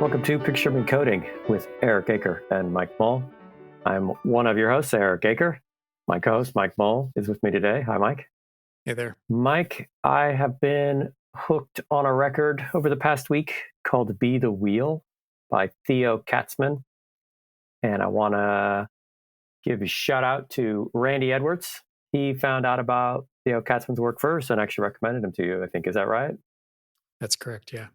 Welcome to Picture Me Coding with Erik Aker and Mike Mull. I'm one of your hosts, Erik Aker. My co-host, Mike Mull, is with me today. Hi, Mike. Hey there. Mike, I have been hooked on a record over the past week called Be the Wheel by Theo Katzman. And I want to give a shout out to Randy Edwards. He found out about Theo Katzman's work first and actually recommended him to you, I think. Is that right? That's correct, yeah.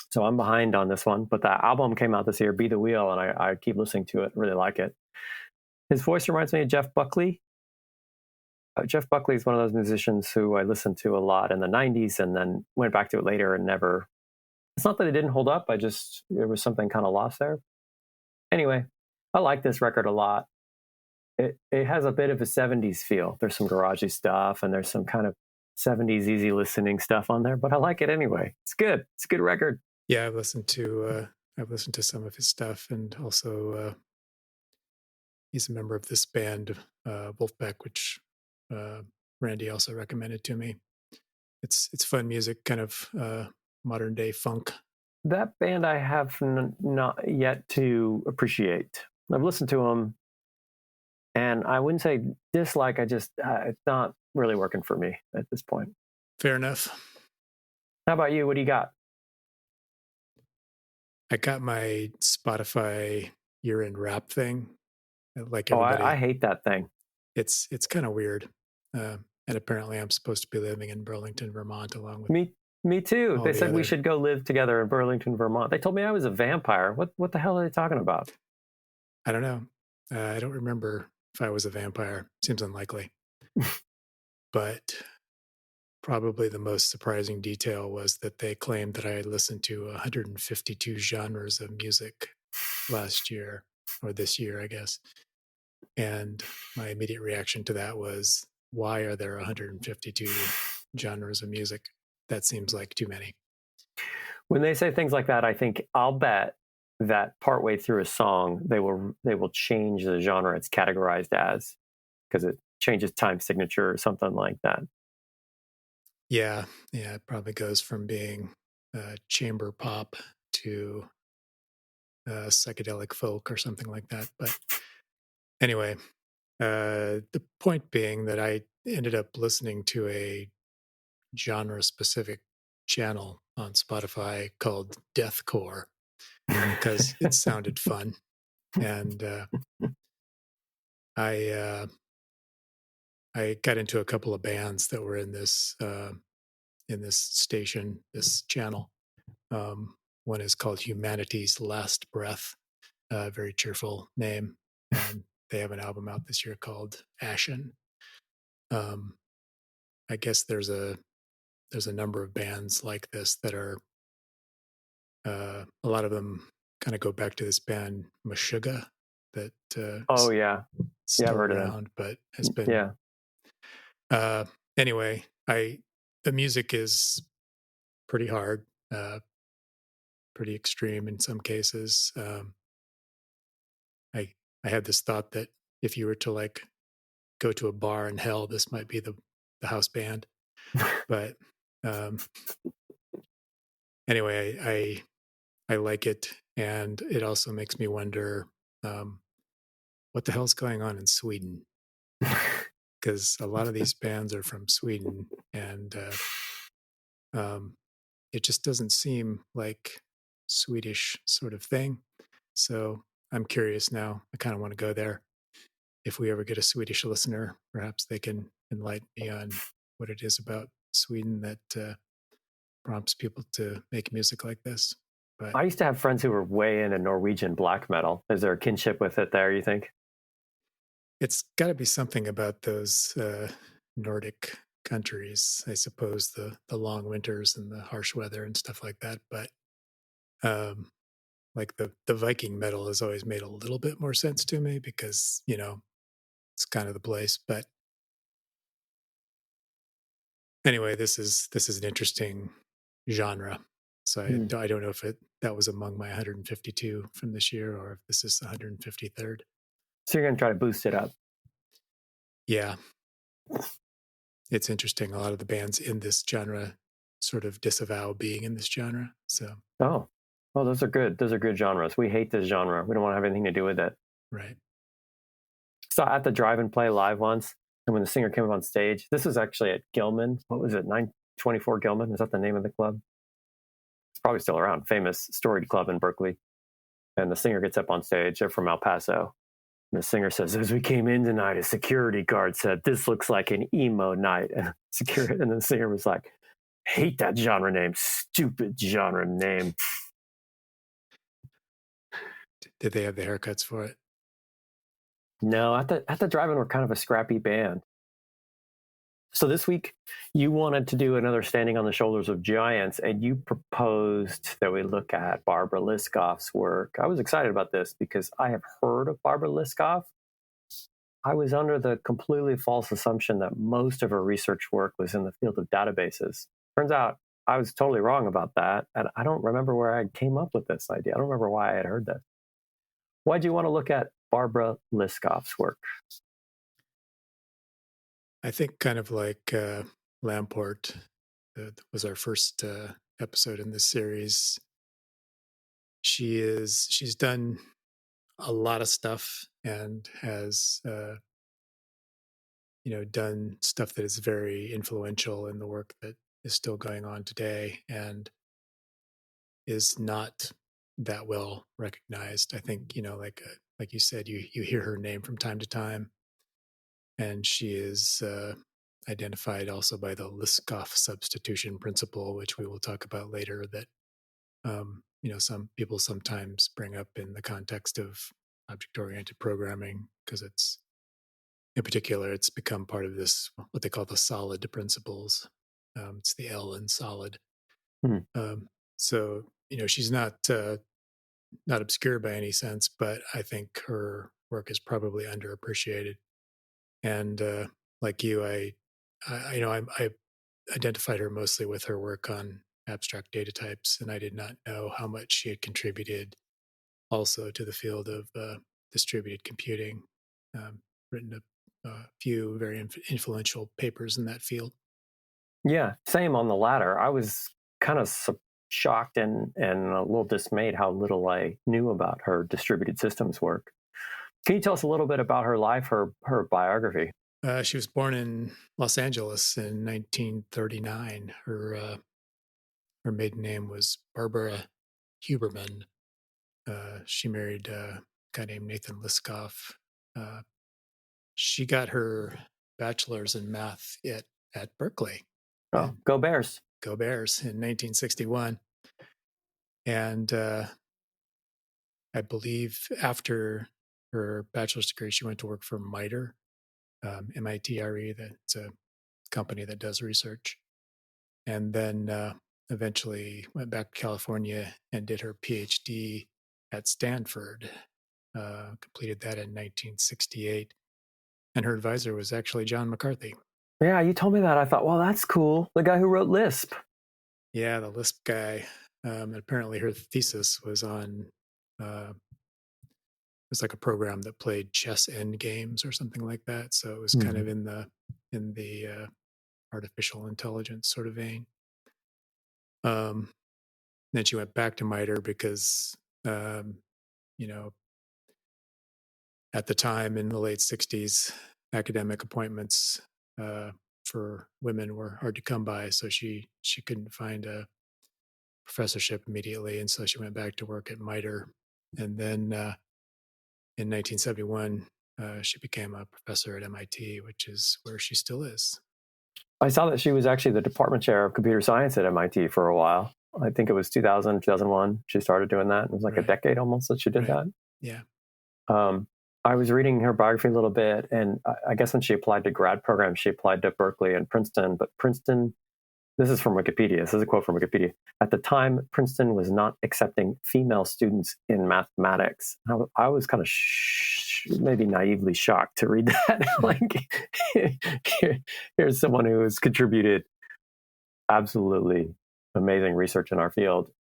So I'm behind on this one, but the album came out this year, Be the Wheel, and I keep listening to it, really like it. His voice reminds me of Jeff Buckley. Jeff Buckley is one of those musicians who I listened to a lot in the 90s and then went back to it later and never... It's not that it didn't hold up, there was something kind of lost there. Anyway, I like this record a lot. It has a bit of a 70s feel. There's some garagey stuff and there's some kind of 70s easy listening stuff on there, but I like it anyway. It's good. It's a good record. Yeah, I've listened to some of his stuff, and also he's a member of this band, Wolfpack, which Randy also recommended to me. It's fun music, kind of modern day funk. That band I have not yet to appreciate. I've listened to them, and I wouldn't say dislike. It's not really working for me at this point. Fair enough. How about you? What do you got? I got my Spotify year-end wrap thing. Like everybody, I hate that thing. It's kind of weird. And apparently I'm supposed to be living in Burlington, Vermont, along with me too. They said we should go live together in Burlington, Vermont. They told me I was a vampire. What the hell are they talking about? I don't know. I don't remember if I was a vampire. Seems unlikely. But probably the most surprising detail was that they claimed that I had listened to 152 genres of music last year, or this year, I guess. And my immediate reaction to that was, why are there 152 genres of music? That seems like too many. When they say things like that, I think I'll bet that partway through a song, they will change the genre it's categorized as, because it changes time signature or something like that. Yeah, it probably goes from being chamber pop to psychedelic folk or something like that. But anyway, the point being that I ended up listening to a genre-specific channel on Spotify called deathcore because it sounded fun, and I got into a couple of bands that were in this station, this channel. One is called Humanity's Last Breath, a very cheerful name, and they have an album out this year called Ashen. I guess there's a number of bands like this that are a lot of them kind of go back to this band Meshuggah that still heard around, but has been anyway. The music is pretty hard, pretty extreme in some cases. I had this thought that if you were to like go to a bar in hell, this might be the house band. But anyway, I like it, and it also makes me wonder what the hell's going on in Sweden, because a lot of these bands are from Sweden, and it just doesn't seem like Swedish sort of thing. So I'm curious now. I kind of want to go there. If we ever get a Swedish listener, perhaps they can enlighten me on what it is about Sweden that prompts people to make music like this. But I used to have friends who were way into Norwegian black metal. Is there a kinship with it there, you think? It's got to be something about those Nordic countries, I suppose, the long winters and the harsh weather and stuff like that. But like the Viking metal has always made a little bit more sense to me because, it's kind of the place. But anyway, this is an interesting genre. So I don't know if that was among my 152 from this year or if this is the 153rd. So you're going to try to boost it up. Yeah. It's interesting. A lot of the bands in this genre sort of disavow being in this genre. So. Oh, Oh, those are good. Those are good genres. We hate this genre. We don't want to have anything to do with it. Right. So at the Drive and Play live once, and when the singer came up on stage, this was actually at Gilman. What was it? 924 Gilman? Is that the name of the club? It's probably still around. Famous storied club in Berkeley. And the singer gets up on stage. They're from El Paso. And the singer says, as we came in tonight, a security guard said, this looks like an emo night. And the singer was like, hate that genre name. Stupid genre name. Did they have the haircuts for it? No, at the drive-in, we're kind of a scrappy band. So this week, you wanted to do another Standing on the Shoulders of Giants, and you proposed that we look at Barbara Liskov's work. I was excited about this because I have heard of Barbara Liskov. I was under the completely false assumption that most of her research work was in the field of databases. Turns out I was totally wrong about that, and I don't remember where I came up with this idea. I don't remember why I had heard this. Why do you want to look at Barbara Liskov's work? I think kind of like Lamport was our first episode in this series. She's done a lot of stuff and has done stuff that is very influential in the work that is still going on today and is not that well recognized. I think like you said, you hear her name from time to time, and she is identified also by the Liskov substitution principle, which we will talk about later. That some people sometimes bring up in the context of object-oriented programming, because in particular it's become part of this what they call the solid principles. It's the L in solid. So she's not obscure by any sense, but I think her work is probably underappreciated. And like you, I identified her mostly with her work on abstract data types, and I did not know how much she had contributed also to the field of distributed computing. Written a few very influential papers in that field. Yeah, same on the latter. I was kind of shocked and a little dismayed how little I knew about her distributed systems work. Can you tell us a little bit about her life, her biography? She was born in Los Angeles in 1939. Her maiden name was Barbara Huberman. She married a guy named Nathan Liskov. She got her bachelor's in math at Berkeley. Oh, go Bears. Go Bears in 1961. And I believe after her bachelor's degree, she went to work for MITRE, MITRE. That's a company that does research. And then eventually went back to California and did her PhD at Stanford. Completed that in 1968. And her advisor was actually John McCarthy. Yeah, you told me that. I thought, well, that's cool. The guy who wrote Lisp. Yeah, the Lisp guy. And apparently her thesis was on, it was like a program that played chess end games or something like that. So it was kind of in the artificial intelligence sort of vein. Then she went back to MITRE because, at the time in the late 60s, academic appointments for women were hard to come by. So she couldn't find a professorship immediately. And so she went back to work at MITRE. And then in 1971, she became a professor at MIT, which is where she still is. I saw that she was actually the department chair of computer science at MIT for a while. I think it was 2000, 2001. She started doing that. It was like a decade almost that she did that. Yeah. I was reading her biography a little bit, and I guess when she applied to grad programs, she applied to Berkeley and Princeton. But Princeton, this is from Wikipedia. This is a quote from Wikipedia. At the time, Princeton was not accepting female students in mathematics. I was kind of maybe naively shocked to read that. Like, here's someone who has contributed absolutely amazing research in our field.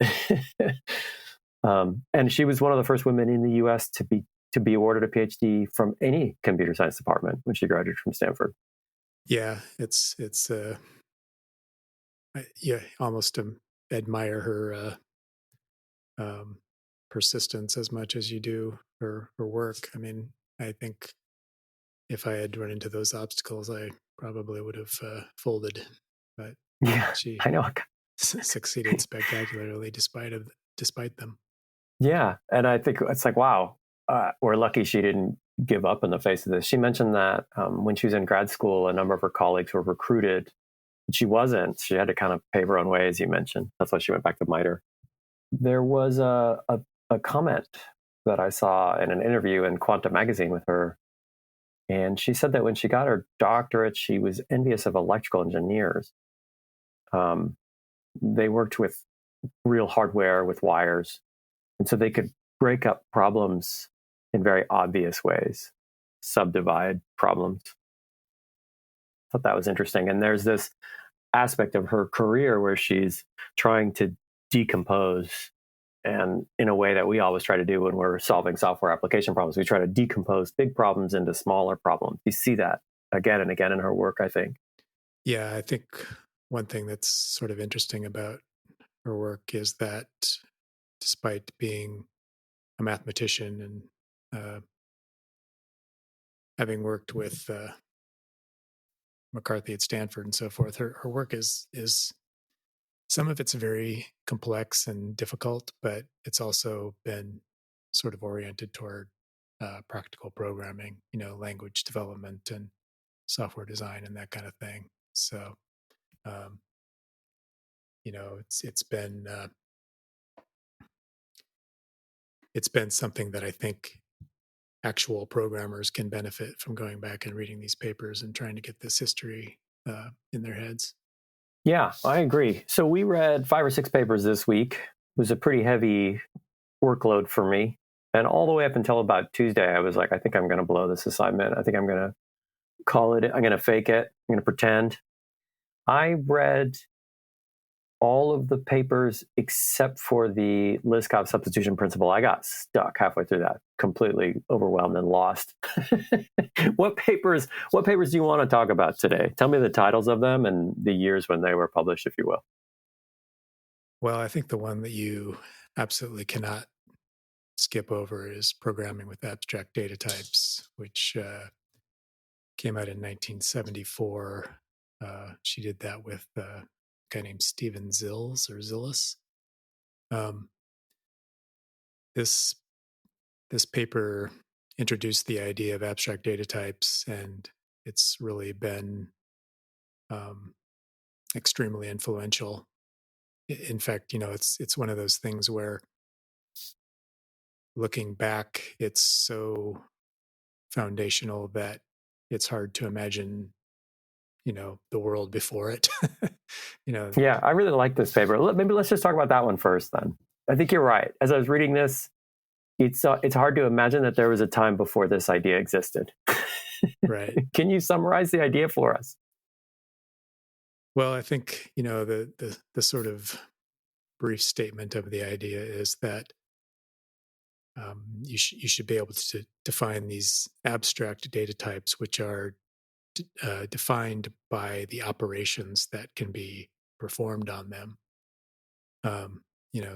And she was one of the first women in the U.S. to be awarded a PhD from any computer science department when she graduated from Stanford. Yeah, it's almost admire her persistence as much as you do for work. I mean, I think if I had run into those obstacles, I probably would have folded. But Yeah, she I know. succeeded spectacularly despite them. Yeah, and I think it's like, wow, we're lucky she didn't give up in the face of this. She mentioned that when she was in grad school, a number of her colleagues were recruited. She wasn't. She had to kind of pave her own way, as you mentioned. That's why she went back to MITRE. There was a comment that I saw in an interview in Quantum magazine with her, and she said that when she got her doctorate, she was envious of electrical engineers. They worked with real hardware with wires, and so they could break up problems in very obvious ways, subdivide problems. I thought that was interesting. And there's this aspect of her career where she's trying to decompose, and in a way that we always try to do when we're solving software application problems, we try to decompose big problems into smaller problems. You see that again and again in her work, I think. Yeah, I think one thing that's sort of interesting about her work is that despite being a mathematician and having worked with McCarthy at Stanford and so forth, her work is some of it's very complex and difficult, but it's also been sort of oriented toward practical programming, language development and software design and that kind of thing. So, um, it's been something that I think actual programmers can benefit from going back and reading these papers and trying to get this history in their heads. Yeah, I agree. So we read 5 or 6 papers this week. It was a pretty heavy workload for me. And all the way up until about Tuesday, I was like, I think I'm going to blow this assignment. I think I'm going to call it. I'm going to fake it. I'm going to pretend. I read all of the papers except for the Liskov substitution principle. I got stuck halfway through that, completely overwhelmed and lost. What papers do you want to talk about today? Tell me the titles of them and the years when they were published, if you will. Well, I think the one that you absolutely cannot skip over is Programming with Abstract Data Types, which came out in 1974. She did that with a guy named Stephen Zillis. This paper introduced the idea of abstract data types, and it's really been extremely influential. In fact, it's one of those things where looking back, it's so foundational that it's hard to imagine, the world before it. Yeah, I really like this paper. Maybe let's just talk about that one first then. I think you're right. As I was reading this, it's hard to imagine that there was a time before this idea existed. Right. Can you summarize the idea for us? Well, I think, the sort of brief statement of the idea is that you should be able to define these abstract data types, which are defined by the operations that can be performed on them.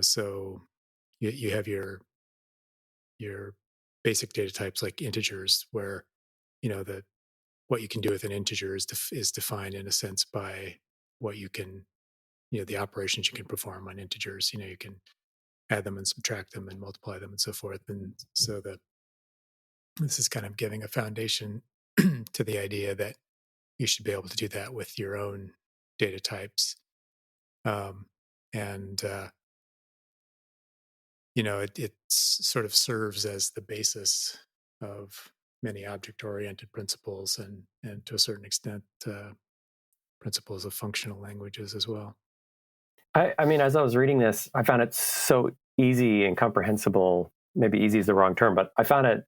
So you have your basic data types like integers, where the what you can do with an integer is defined in a sense by what you can, the operations you can perform on integers. You can add them and subtract them and multiply them and so forth. And so this is kind of giving a foundation to the idea that you should be able to do that with your own data types. And it sort of serves as the basis of many object-oriented principles and to a certain extent principles of functional languages as well. I mean, as I was reading this, I found it so easy and comprehensible. Maybe easy is the wrong term, but I found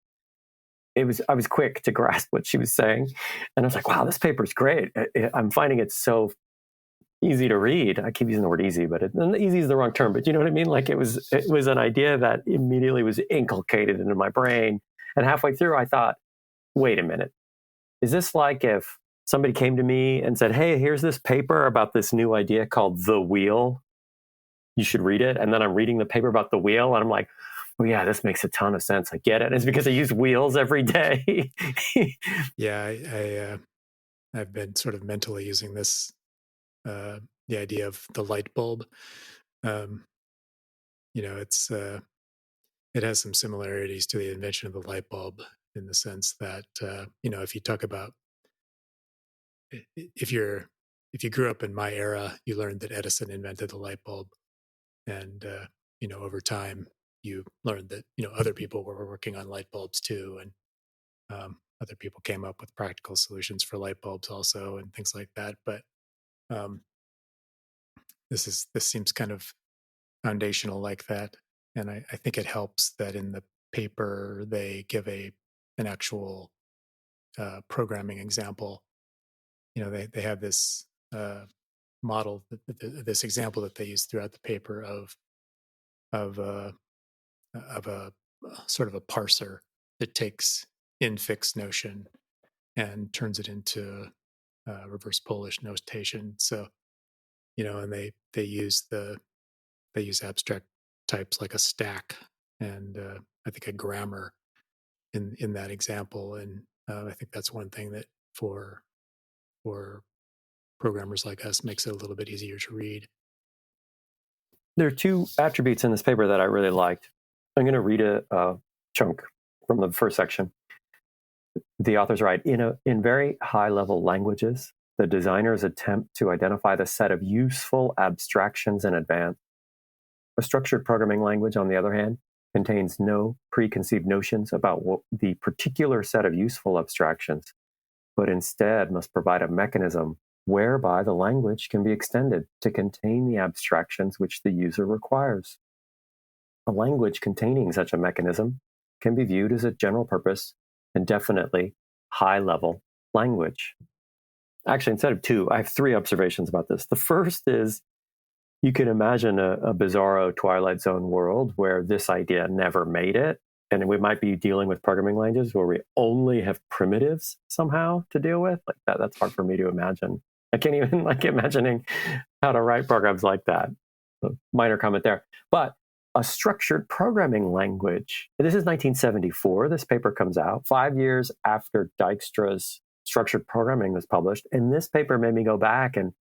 I was quick to grasp what she was saying. And I was like, wow, this paper is great. I'm finding it so easy to read. I keep using the word easy, but easy is the wrong term. But you know what I mean? Like it was an idea that immediately was inculcated into my brain. And halfway through, I thought, wait a minute. Is this like if somebody came to me and said, hey, here's this paper about this new idea called the wheel? you should read it. And then I'm reading the paper about the wheel, and I'm like, oh yeah, this makes a ton of sense. I get it. And it's because I use wheels every day. Yeah, I've been sort of mentally using this, the idea of the light bulb. Um, it's it has some similarities to the invention of the light bulb in the sense that if you talk about if you're if you grew up in my era, you learned that Edison invented the light bulb, and over time you learned that other people were working on light bulbs too, and other people came up with practical solutions for light bulbs also, and things like that. But um, this seems kind of foundational like that, and I think it helps that in the paper they give an actual programming example. They have this model, this example that they use throughout the paper of a of a sort of a parser that takes infix notion and turns it into reverse Polish notation. So and they use abstract types like a stack and I think a grammar in that example, and I think that's one thing that for programmers like us makes it a little bit easier to read. There are two attributes in this paper that I really liked. I'm going to read a chunk from the first section. The authors write, in very high-level languages, the designers attempt to identify the set of useful abstractions in advance. A structured programming language, on the other hand, contains no preconceived notions about the particular set of useful abstractions, but instead must provide a mechanism whereby the language can be extended to contain the abstractions which the user requires. A language containing such a mechanism can be viewed as a general purpose and definitely high-level language. Actually, instead of two, I have three observations about this. The first is, you can imagine a bizarro Twilight Zone world where this idea never made it, and we might be dealing with programming languages where we only have primitives somehow to deal with. Like that's hard for me to imagine. I can't even imagining how to write programs like that. So, minor comment there. But a structured programming language. This is 1974. This paper comes out 5 years after Dijkstra's structured programming was published, and this paper made me go back and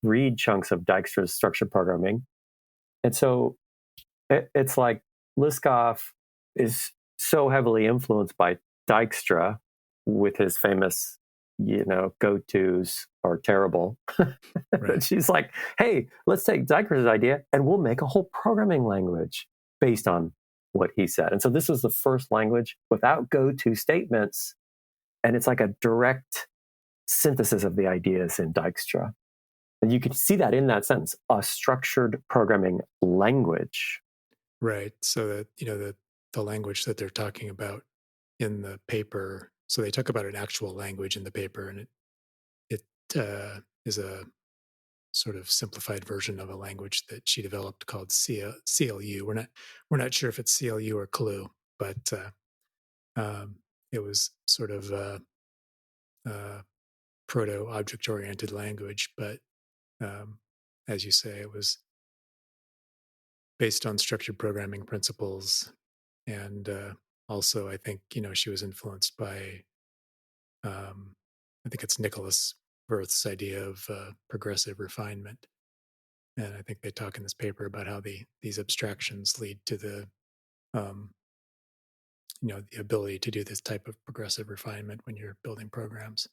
read chunks of Dijkstra's structured programming. And so it's like Liskov is so heavily influenced by Dijkstra with his famous, go-tos are terrible. Right. She's like, hey, let's take Dijkstra's idea and we'll make a whole programming language based on what he said. And so this was the first language without go-to statements. And it's like a direct synthesis of the ideas in Dijkstra. And you can see that in that sentence, a structured programming language. Right. So that, the language that they're talking about in the paper, so they talk about an actual language in the paper, and it is a sort of simplified version of a language that she developed called CLU. We're not sure if it's CLU or CLU, but it was sort of a proto object oriented language, but as you say, it was based on structured programming principles. And also, I think, she was influenced by, I think it's Nicholas Wirth's idea of progressive refinement. And I think they talk in this paper about how these abstractions lead to the ability to do this type of progressive refinement when you're building programs.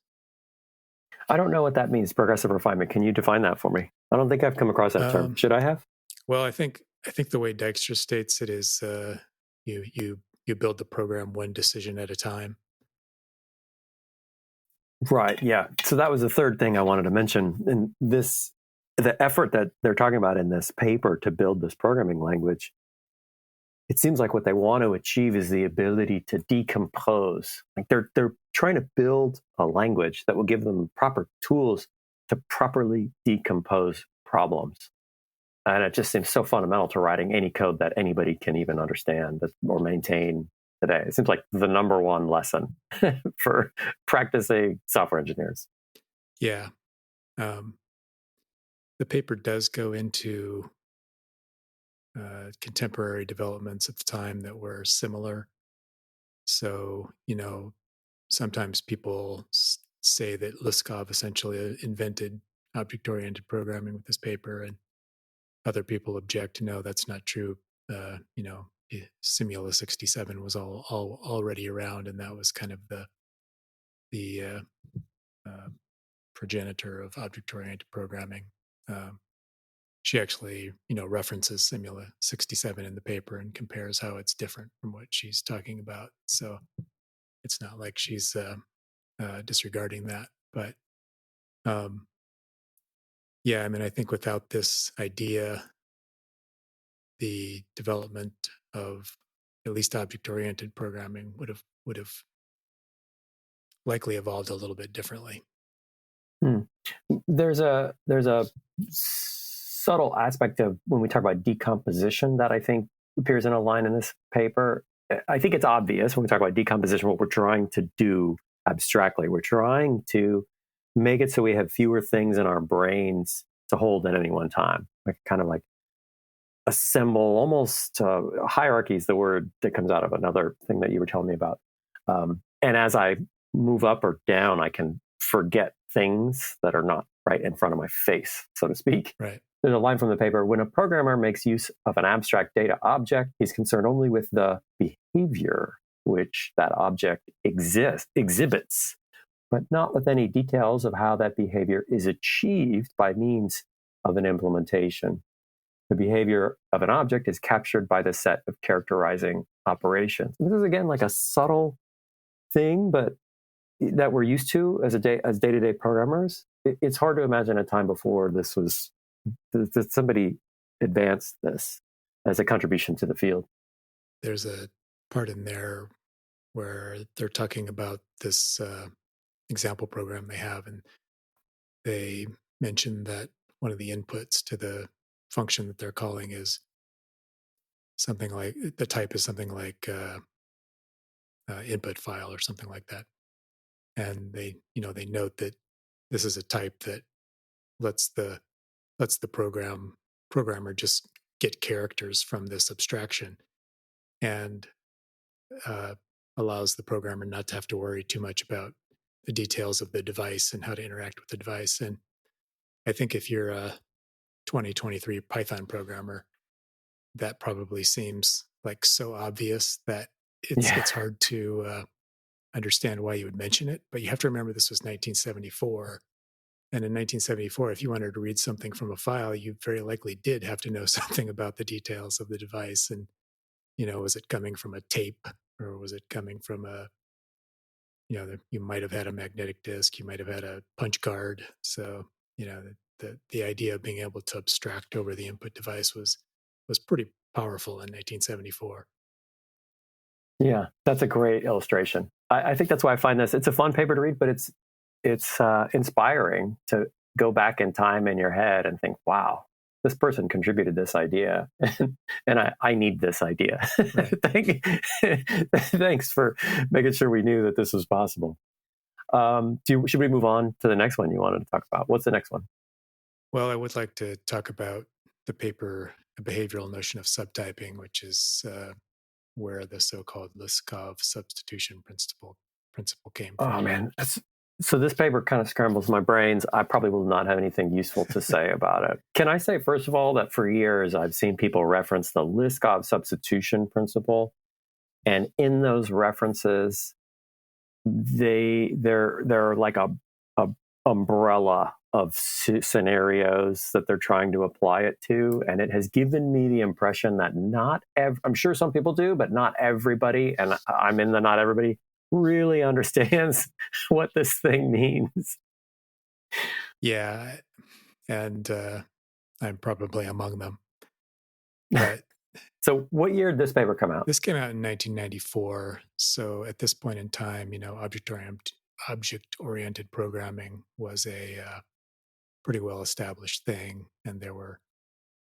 I don't know what that means, progressive refinement. Can you define that for me? I don't think I've come across that term. Should I have? Well, I think the way Dijkstra states it is you build the program one decision at a time. Right. Yeah. So that was the third thing I wanted to mention. And the effort that they're talking about in this paper to build this programming language, it seems like what they want to achieve is the ability to decompose. Like they're trying to build a language that will give them proper tools to properly decompose problems. And it just seems so fundamental to writing any code that anybody can even understand or maintain today. It seems like the number one lesson for practicing software engineers. Yeah. The paper does go into contemporary developments at the time that were similar. So, sometimes people say that Liskov essentially invented object oriented programming with this paper, and other people object. No, that's not true. Simula 67 was all already around, and that was kind of the uh, progenitor of object oriented programming. Um, she actually, references Simula 67 in the paper and compares how it's different from what she's talking about. So it's not like she's disregarding that. But yeah, I mean, I think without this idea, the development of at least object-oriented programming would have likely evolved a little bit differently. Hmm. There's a subtle aspect of when we talk about decomposition that I think appears in a line in this paper. I think it's obvious when we talk about decomposition what we're trying to do abstractly. We're trying to make it so we have fewer things in our brains to hold at any one time, like kind of like assemble almost hierarchy is the word that comes out of another thing that you were telling me about. And as I move up or down, I can forget things that are not right in front of my face, so to speak. Right. There's a line from the paper: when a programmer makes use of an abstract data object, he's concerned only with the behavior which that object exhibits, but not with any details of how that behavior is achieved by means of an implementation. The behavior of an object is captured by the set of characterizing operations. This is again like a subtle thing, but that we're used to as day-to-day programmers. It's hard to imagine a time before this was that somebody advanced this as a contribution to the field. There's a part in there where they're talking about this example program they have, and they mention that one of the inputs to the function that they're calling is something like the type is something like input file or something like that, and they note that this is a type that lets the programmer just get characters from this abstraction, and uh, allows the programmer not to have to worry too much about the details of the device and how to interact with the device. And I think if you're a 2023 Python programmer, that probably seems like so obvious that it's hard to understand why you would mention it. But you have to remember this was 1974. And in 1974, if you wanted to read something from a file, you very likely did have to know something about the details of the device. And, was it coming from a tape, or was it coming from you might have had a magnetic disk, you might have had a punch card. So, the idea of being able to abstract over the input device was pretty powerful in 1974. Yeah, that's a great illustration. I think that's why I find this. It's a fun paper to read, but it's inspiring to go back in time in your head and think, "Wow, this person contributed this idea, and I need this idea." Right. Thanks for making sure we knew that this was possible. Should we move on to the next one you wanted to talk about? What's the next one? Well, I would like to talk about the paper, The Behavioral Notion of Subtyping, which is where the so-called Liskov substitution principle came Oh from. man, so this paper kind of scrambles my brains. I probably will not have anything useful to say about it. Can I say first of all that for years I've seen people reference the Liskov substitution principle, and in those references, they're like a umbrella of scenarios that they're trying to apply it to, and it has given me the impression that I'm sure some people do, but not everybody, and I'm in the not everybody, really understands what this thing means. Yeah, and I'm probably among them. But So what year did this paper come out? this came out in 1994. So at this point in time, object oriented programming was a pretty well established thing, and there were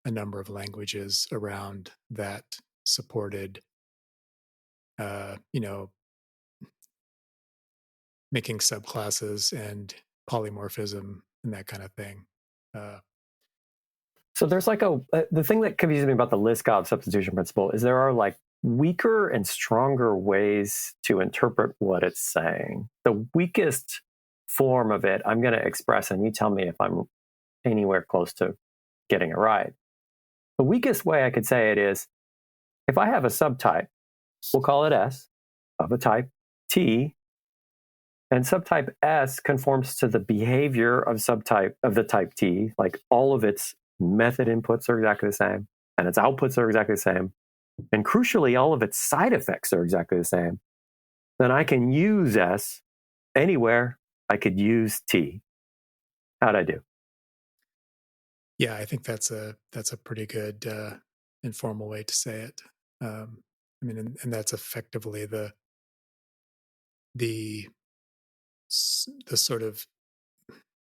a number of languages around that supported, uh, you know, making subclasses and polymorphism and that kind of thing. Uh, So there's like the thing that confuses me about the Liskov substitution principle is there are like weaker and stronger ways to interpret what it's saying. The weakest form of it, I'm going to express, and you tell me if I'm anywhere close to getting it right. The weakest way I could say it is if I have a subtype, we'll call it S, of a type T, and subtype S conforms to the behavior of subtype of the type T, like all of its method inputs are exactly the same, and its outputs are exactly the same, and crucially, all of its side effects are exactly the same, then I can use S anywhere I could use T. How'd I do? Yeah, I think that's a pretty good informal way to say it. I mean, and that's effectively the sort of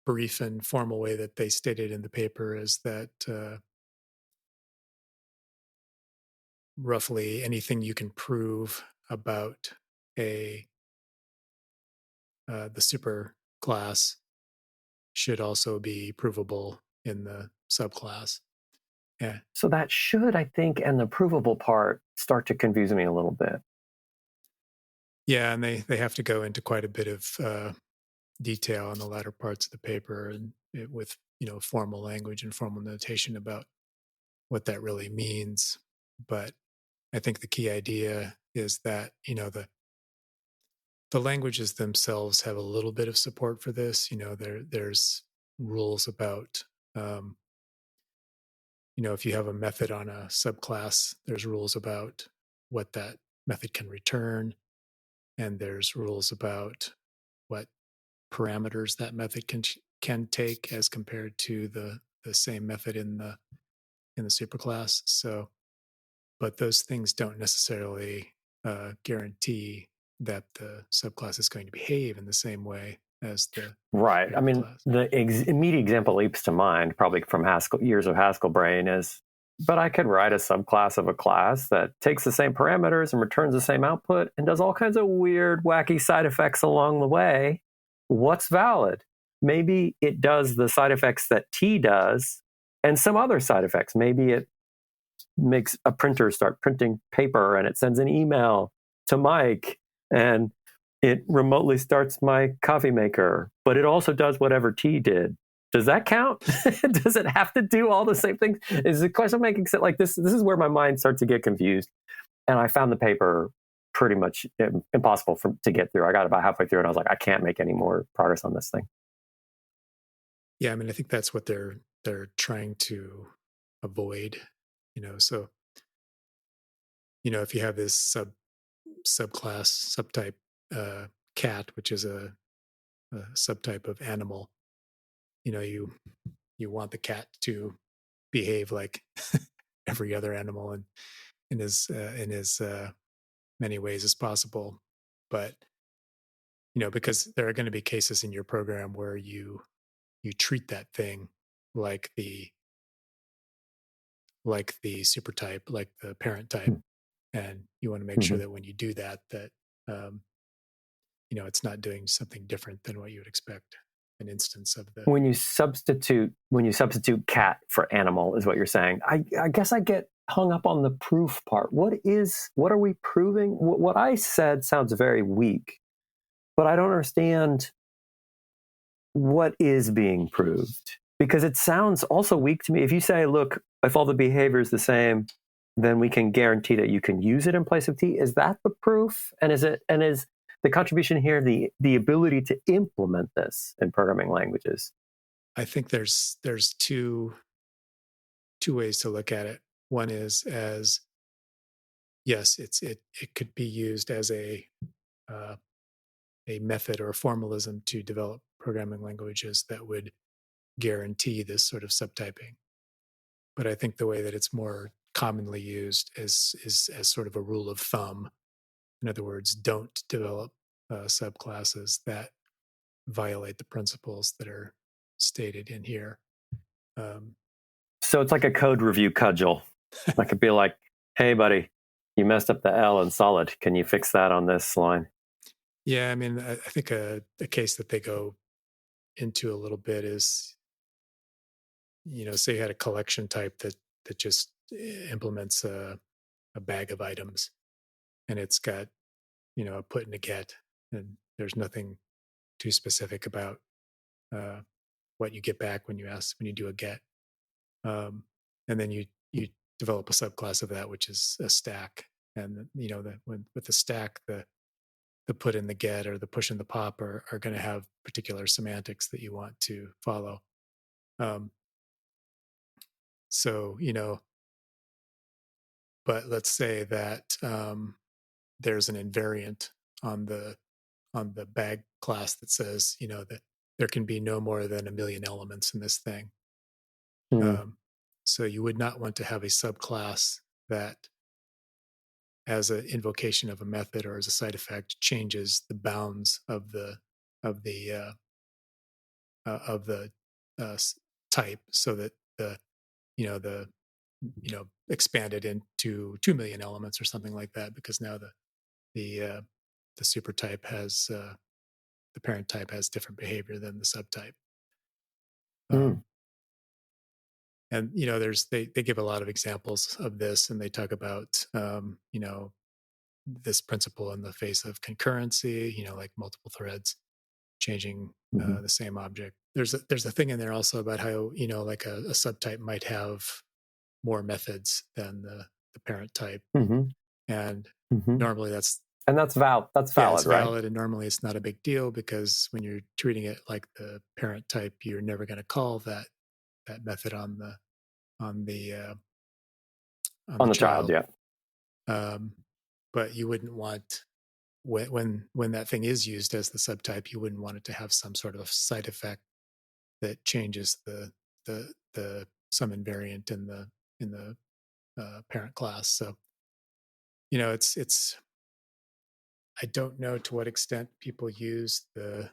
brief and formal way that they stated in the paper is that roughly anything you can prove about the super class should also be provable in the subclass. Yeah. So that should, I think, and the provable part start to confuse me a little bit. Yeah, and they have to go into quite a bit of detail in the latter parts of the paper, and with formal language and formal notation about what that really means. But I think the key idea is that the languages themselves have a little bit of support for this. There's rules about if you have a method on a subclass, there's rules about what that method can return, and there's rules about what parameters that method can take as compared to the same method in the superclass. So, but those things don't necessarily guarantee that the subclass is going to behave in the same way as the right. I mean, class. the immediate example leaps to mind, probably from years of Haskell brain, is, but I could write a subclass of a class that takes the same parameters and returns the same output and does all kinds of weird, wacky side effects along the way. What's valid? Maybe it does the side effects that T does and some other side effects. Maybe it makes a printer start printing paper and it sends an email to Mike and it remotely starts my coffee maker, but it also does whatever T did. Does that count? Does it have to do all the same things? Is the question making sense? Like this is where my mind starts to get confused. And I found the paper pretty much impossible to get through. I got about halfway through and I was like, I can't make any more progress on this thing. Yeah, I mean, I think that's what they're trying to avoid. So if you have this subclass subtype cat, which is a subtype of animal, you want the cat to behave like every other animal in as many ways as possible. But because there are going to be cases in your program where you treat that thing like the super type, like the parent type, and you want to make sure that when you do that it's not doing something different than what you would expect an instance of the. When you substitute cat for animal is what you're saying. I guess I get hung up on the proof part. What are we proving? What I said sounds very weak, but I don't understand what is being proved, because it sounds also weak to me. If you say, look, if all the behavior is the same, then we can guarantee that you can use it in place of T. Is that the proof? And is the contribution here the ability to implement this in programming languages? I think there's two ways to look at it. One is as, yes, it could be used as a method or a formalism to develop programming languages that would guarantee this sort of subtyping. But I think the way that it's more commonly used is as sort of a rule of thumb. In other words, don't develop subclasses that violate the principles that are stated in here. So it's like a code review cudgel. I could be like, hey, buddy, you messed up the L in solid. Can you fix that on this line? Yeah, I mean, I think a case that they go into a little bit is, say you had a collection type that just implements a bag of items, and it's got a put and a get, and there's nothing too specific about uh, what you get back when you do a get, and then you develop a subclass of that, which is a stack, and with the stack, the put and the get or the push and the pop are going to have particular semantics that you want to follow. Um, so but let's say that there's an invariant on the bag class that says that there can be no more than 1 million elements in this thing. Mm. Um, so you would not want to have a subclass that, as an invocation of a method or as a side effect, changes the bounds of the of the type, so that the expanded into 2 million elements or something like that, because now the super type has the parent type has different behavior than the subtype. Mm. And they give a lot of examples of this, and they talk about this principle in the face of concurrency, like multiple threads changing Mhm. the same object. There's a thing in there also about how like a subtype might have more methods than the parent type, Mhm. and Mhm. normally that's And that's that's yeah, it's valid, right? valid, and normally it's not a big deal, because when you're treating it like the parent type, you're never going to call that method on the uh, on On the the child, child. yeah. Um, but you wouldn't want, when that thing is used as the subtype, you wouldn't want it to have some sort of side effect that changes the some invariant in the parent class. So it's I don't know to what extent people use the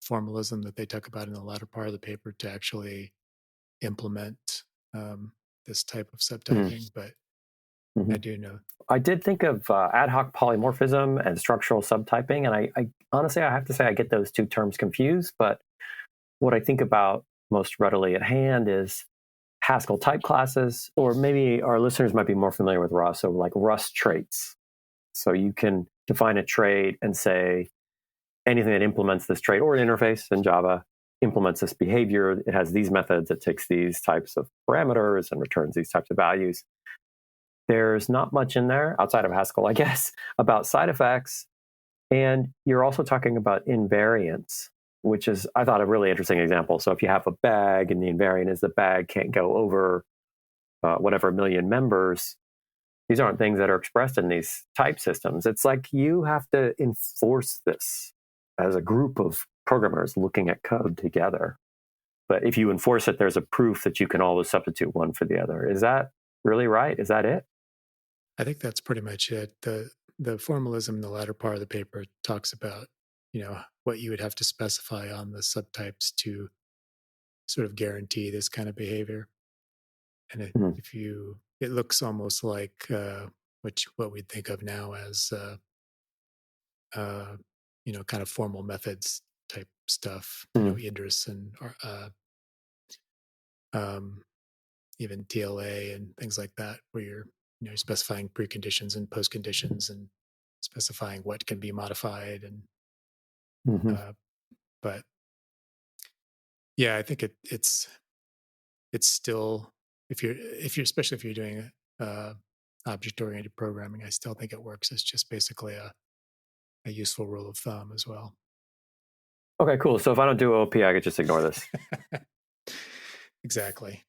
formalism that they talk about in the latter part of the paper to actually implement um, this type of Mm. subtyping, but I Mhm. do know. I did think of ad hoc polymorphism and structural subtyping, and I honestly, I have to say I get those two terms confused. But what I think about most readily at hand is Haskell type classes, or maybe our listeners might be more familiar with Rust, so like Rust traits. So you can define a trait and say anything that implements this trait, or an interface in Java implements this behavior. It has these methods, it takes these types of parameters and returns these types of values. There's not much in there outside of Haskell, I guess, about side effects. And you're also talking about invariants, which is, I thought, a really interesting example. So if you have a bag and the invariant is the bag can't go over whatever million members, these aren't things that are expressed in these type systems. It's like you have to enforce this as a group of programmers looking at code together. But if you enforce it, there's a proof that you can always substitute one for the other. Is that really right? Is that it? I think that's pretty much it. The formalism in the latter part of the paper talks about what you would have to specify on the subtypes to sort of guarantee this kind of behavior. And Mm. it looks almost like what we'd think of now as uh, kind of formal methods type stuff, Mm. Idris and um, even TLA and things like that, where you're specifying preconditions and postconditions and specifying what can be modified. And Hmm. but yeah, I think it's still, if you're especially if you're doing object oriented programming, I still think it works. It's just basically a useful rule of thumb as well. Okay, cool. So if I don't do OP, I could just ignore this. Exactly.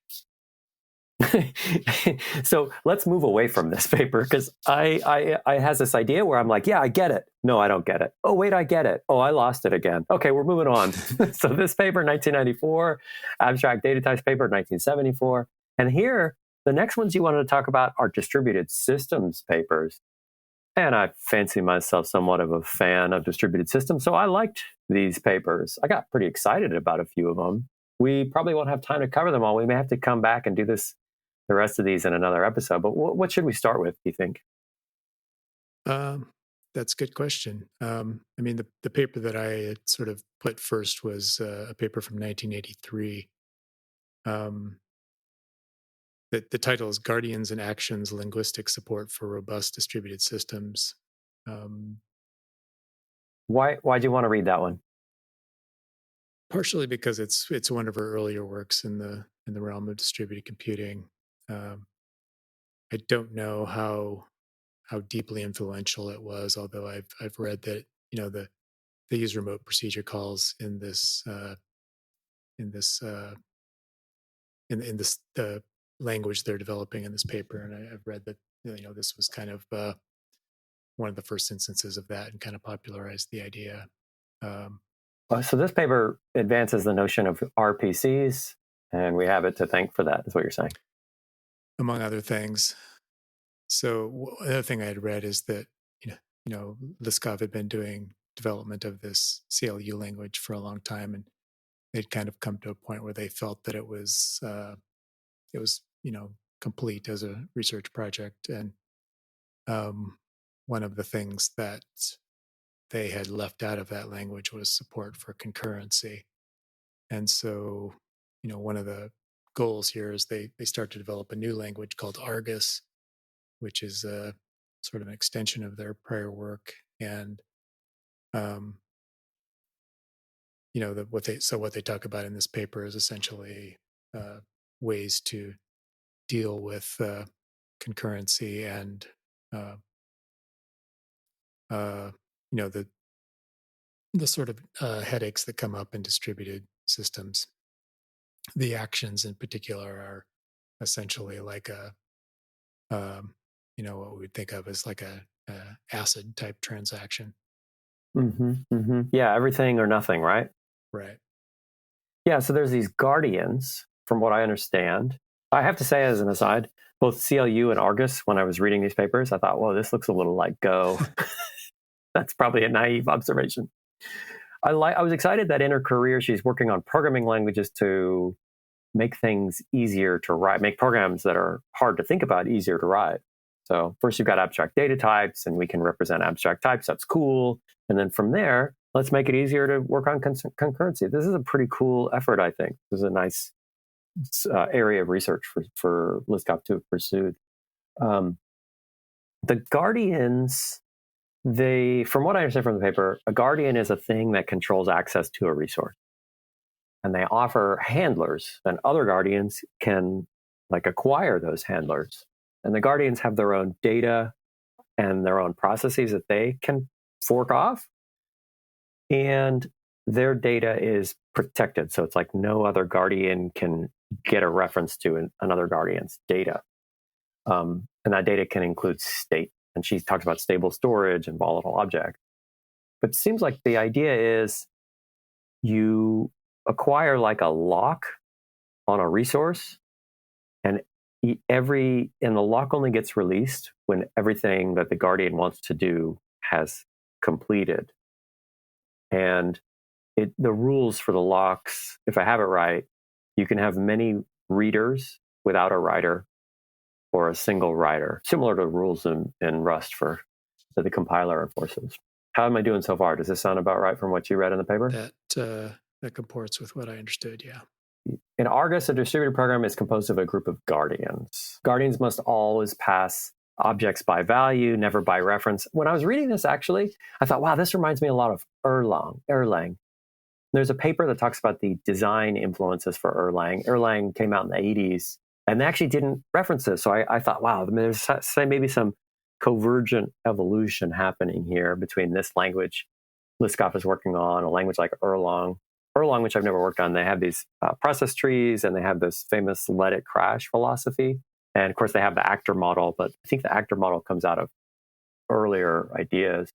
So let's move away from this paper, because I has this idea where I'm like, yeah, I get it. No, I don't get it. Oh, wait, I get it. Oh, I lost it again. Okay, we're moving on. So this paper, 1994, abstract data types paper, 1974. And here, the next ones you wanted to talk about are distributed systems papers. And I fancy myself somewhat of a fan of distributed systems, so I liked these papers. I got pretty excited about a few of them. We probably won't have time to cover them all. We may have to come back and do the rest of these in another episode. But what should we start with, do you think? Um, that's a good question. I mean, the paper that I had sort of put first was a paper from 1983, Um, the title is Guardians and Actions: Linguistic Support for Robust Distributed Systems. Why'd you want to read that one? Partially because it's one of her earlier works in the realm of distributed computing. I don't know how deeply influential it was, although I've read that they use remote procedure calls in this the language they're developing in this paper, and I've read that this was kind of one of the first instances of that and kind of popularized the idea. So this paper advances the notion of RPCs, and we have it to thank for that, is what you're saying. Among other things. So another thing I had read is that Liskov had been doing development of this CLU language for a long time, and they'd kind of come to a point where they felt that it was complete as a research project. And one of the things that they had left out of that language was support for concurrency. And so, one of the goals here is they start to develop a new language called Argus, which is a sort of an extension of their prior work. And what they talk about in this paper is essentially ways to deal with concurrency and the sort of headaches that come up in distributed systems. The actions in particular are essentially like what we would think of as like a ACID type transaction. Yeah, everything or nothing, right? Right. Yeah, so there's these guardians, from what I understand. I have to say, as an aside, both CLU and Argus, when I was reading these papers, I thought, whoa, this looks a little like Go. That's probably a naive observation. I was excited that in her career, she's working on programming languages to make things easier to write, make programs that are hard to think about easier to write. So first you've got abstract data types, and we can represent abstract types. That's cool. And then from there, let's make it easier to work on concurrency. This is a pretty cool effort, I think. This is a nice area of research for Liskov to have pursued. The guardians, from what I understand from the paper, a guardian is a thing that controls access to a resource. And they offer handlers, and other guardians can acquire those handlers. And the guardians have their own data and their own processes that they can fork off. And their data is protected. So it's like no other guardian can get a reference to another guardian's data. And that data can include state. And she talks about stable storage and volatile objects. But it seems like the idea is you acquire like a lock on a resource, and the lock only gets released when everything that the guardian wants to do has completed. And the rules for the locks, if I have it right, you can have many readers without a writer, or a single writer, similar to rules in Rust that the compiler enforces. How am I doing so far? Does this sound about right from what you read in the paper? That comports with what I understood, yeah. In Argus, a distributed program is composed of a group of guardians. Guardians must always pass objects by value, never by reference. When I was reading this, actually, I thought, wow, this reminds me a lot of Erlang. There's a paper that talks about the design influences for Erlang. Erlang came out in the 80s, and they actually didn't reference this. So I thought, wow, there's maybe some convergent evolution happening here between this language Liskov is working on, a language like Erlang, which I've never worked on. They have these process trees, and they have this famous let it crash philosophy. And of course, they have the actor model, but I think the actor model comes out of earlier ideas.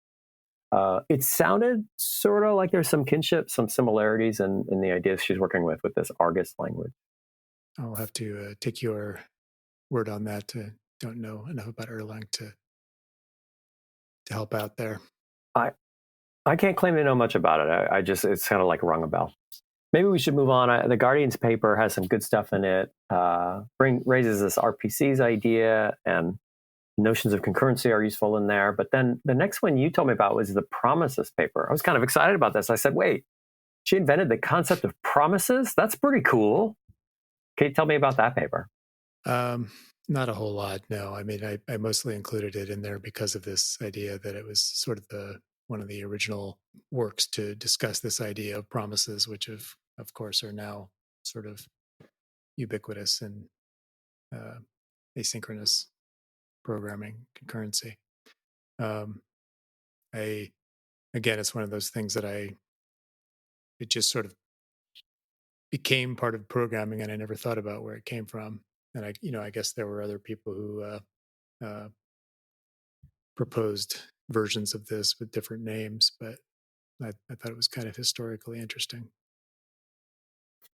It sounded sort of like there's some kinship, some similarities in the ideas she's working with this Argus language. I'll have to take your word on that. Don't know enough about Erlang to help out there. I can't claim to know much about it. It's kind of like rung a bell. Maybe we should move on. The Guardians paper has some good stuff in it. Raises this RPCs idea, and notions of concurrency are useful in there. But then the next one you told me about was the promises paper. I was kind of excited about this. I said, wait, she invented the concept of promises? That's pretty cool. Can you tell me about that paper? Not a whole lot, no. I mean, I mostly included it in there because of this idea that it was sort of one of the original works to discuss this idea of promises, which of course are now sort of ubiquitous in uh, asynchronous programming concurrency. I Again, it's one of those things that it just sort of became part of programming, and I never thought about where it came from. And I guess there were other people who uh, proposed versions of this with different names, but I thought it was kind of historically interesting.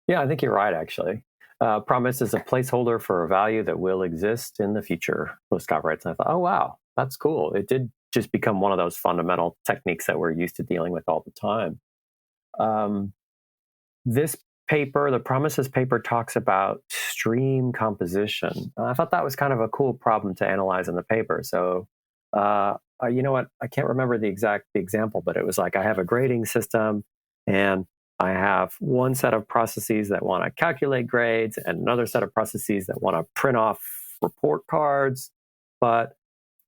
Yeah, I think you're right, actually. Promise is a placeholder for a value that will exist in the future, Liskov writes. And I thought, oh, wow, that's cool. It did just become one of those fundamental techniques that we're used to dealing with all the time. This paper, the promises paper, talks about stream composition. I thought that was kind of a cool problem to analyze in the paper. So, you know what? I can't remember the exact example, but it was like I have a grading system and I have one set of processes that want to calculate grades and another set of processes that want to print off report cards. But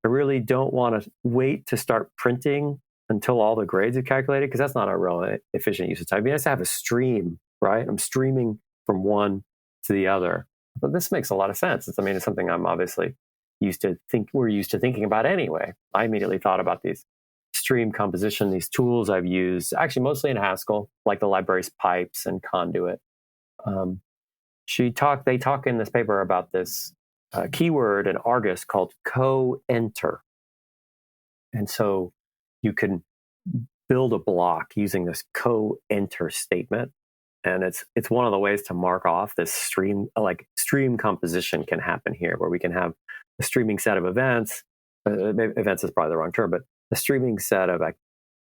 I really don't want to wait to start printing until all the grades are calculated, because that's not a real efficient use of time. I mean, I just have a stream, right? I'm streaming from one to the other. But this makes a lot of sense. It's something I'm obviously we're used to thinking about anyway. I immediately thought about these stream composition, these tools I've used, actually mostly in Haskell, like the libraries pipes and conduit. They talk in this paper about this keyword in Argus called co-enter. And so you can build a block using this co-enter statement. And it's one of the ways to mark off this stream, like stream composition can happen here, where we can have a streaming set of events. Events is probably the wrong term, but a streaming set of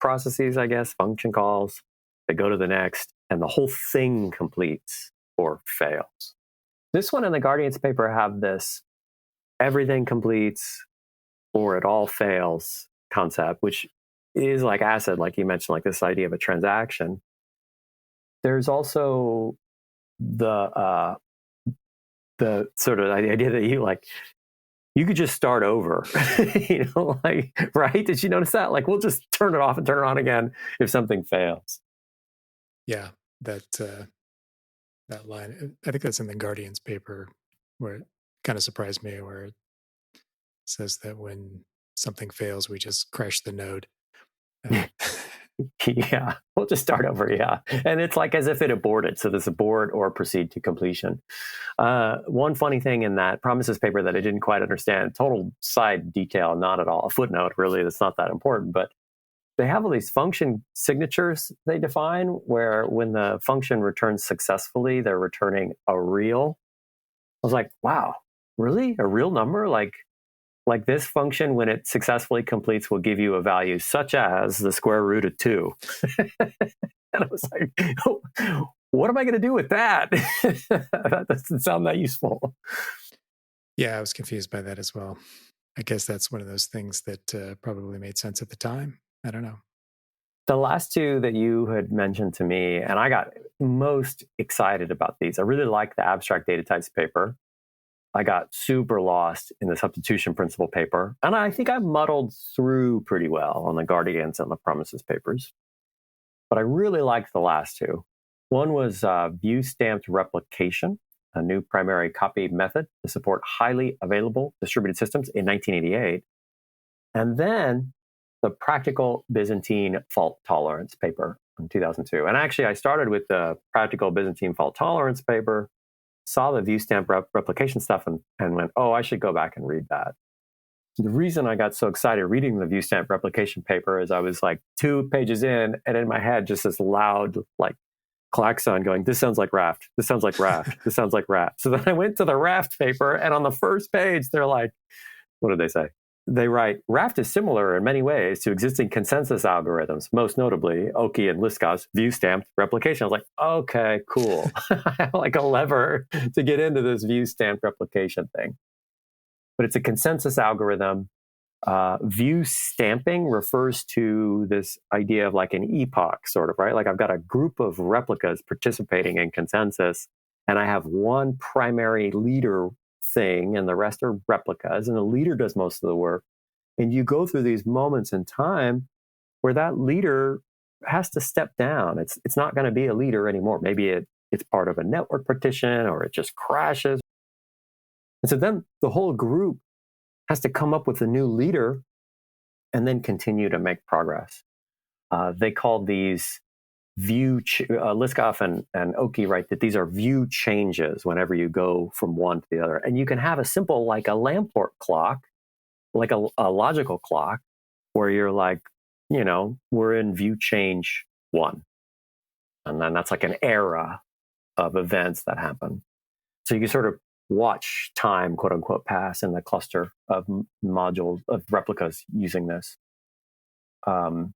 processes, I guess, function calls that go to the next, and the whole thing completes or fails. This one in the Guardians paper have this everything completes or it all fails concept, which is like ACID, like you mentioned, like this idea of a transaction. There's also the sort of idea that you could just start over, right? Did you notice that? Like, we'll just turn it off and turn it on again if something fails. Yeah, that line. I think that's in the Guardians paper, where it kind of surprised me, where it says that when something fails, we just crash the node. Yeah, we'll just start over. Yeah. And it's like as if it aborted. So there's abort or proceed to completion. One funny thing in that promises paper that I didn't quite understand, total side detail, not at all, a footnote really, that's not that important, but they have all these function signatures they define where when the function returns successfully, they're returning a real. I was like, wow, really? A real number? Like this function, when it successfully completes, will give you a value such as the square root of 2. And I was like, oh, what am I going to do with that? That doesn't sound that useful. Yeah, I was confused by that as well. I guess that's one of those things that probably made sense at the time. I don't know. The last two that you had mentioned to me, and I got most excited about these. I really like the abstract data types paper. I got super lost in the substitution principle paper. And I think I muddled through pretty well on the Guardians and the promises papers. But I really liked the last two. One was view stamped replication, a new primary copy method to support highly available distributed systems in 1988. And then the practical Byzantine fault tolerance paper in 2002. And actually, I started with the practical Byzantine fault tolerance paper, saw the view stamp replication stuff and went, oh, I should go back and read that. The reason I got so excited reading the view stamp replication paper is I was like 2 pages in, and in my head, just this loud, like, klaxon going, this sounds like Raft. This sounds like Raft. This sounds like Raft. So then I went to the Raft paper, and on the first page, they're like, what did they say? They write, Raft is similar in many ways to existing consensus algorithms, most notably Oki and Liskov's view stamped replication. I was like, okay, cool. I have like a lever to get into this view stamped replication thing. But it's a consensus algorithm. View stamping refers to this idea of like an epoch, sort of, right? Like I've got a group of replicas participating in consensus, and I have one primary leader thing, and the rest are replicas, and the leader does most of the work. And you go through these moments in time where that leader has to step down. It's not going to be a leader anymore. Maybe it's part of a network partition, or it just crashes. And so then the whole group has to come up with a new leader and then continue to make progress. They call these Liskov and Oki write that these are view changes whenever you go from one to the other. And you can have a simple, like a Lamport clock, like a logical clock, where you're like, we're in view change 1. And then that's like an era of events that happen. So you can sort of watch time, quote unquote, pass in the cluster of modules of replicas using this. And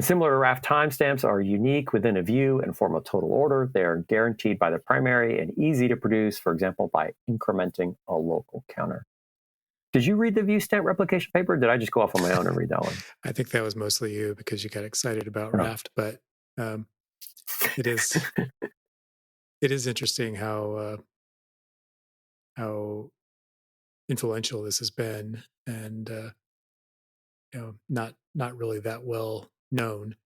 similar to Raft, timestamps are unique within a view and form a total order. They are guaranteed by the primary and easy to produce, for example, by incrementing a local counter. Did you read the view stamp replication paper? Or did I just go off on my own and read that one? I think that was mostly you because you got excited about Raft, but it is interesting how influential this has been, and not really that well known.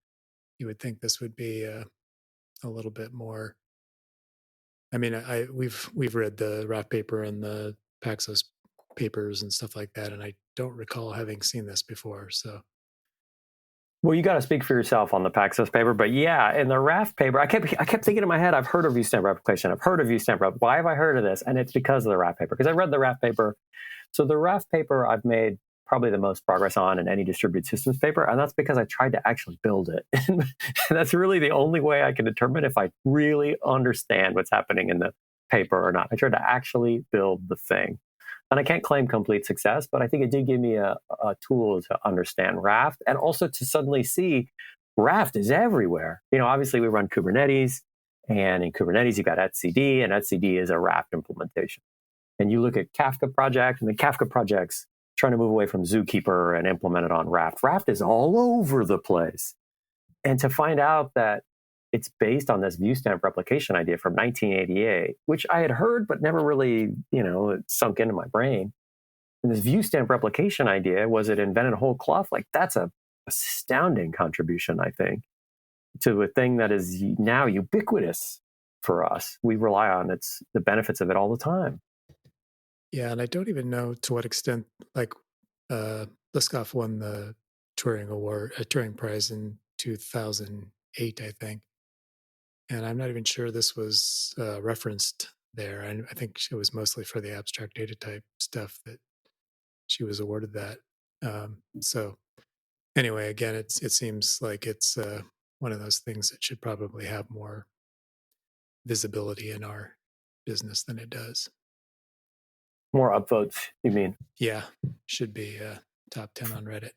You would think this would be a little bit more. I mean, we've read the Raft paper and the Paxos papers and stuff like that, and I don't recall having seen this before. So, well, you got to speak for yourself on the Paxos paper, but yeah, in the Raft paper, I kept thinking in my head, I've heard of ViewStamp replication, I've heard of ViewStamp rep. Why have I heard of this? And it's because of the Raft paper, because I read the Raft paper. So the Raft paper I've made probably the most progress on in any distributed systems paper, and that's because I tried to actually build it. And that's really the only way I can determine if I really understand what's happening in the paper or not. I tried to actually build the thing. And I can't claim complete success, but I think it did give me a tool to understand Raft, and also to suddenly see Raft is everywhere. Obviously we run Kubernetes, and in Kubernetes you've got etcd, and etcd is a Raft implementation. And you look at Kafka project, and the Kafka project's trying to move away from Zookeeper and implement it on Raft. Raft is all over the place. And to find out that it's based on this ViewStamp replication idea from 1988, which I had heard but never really, it sunk into my brain. And this ViewStamp replication idea, was it invented whole cloth? Like, that's a astounding contribution, I think, to a thing that is now ubiquitous for us. We rely on the benefits of it all the time. Yeah, and I don't even know to what extent, like, Liskov won the Turing Prize in 2008, I think. And I'm not even sure this was referenced there. I think it was mostly for the abstract data type stuff that she was awarded that. So anyway, again, it seems like it's one of those things that should probably have more visibility in our business than it does. More upvotes, you mean? Yeah, should be top 10 on Reddit.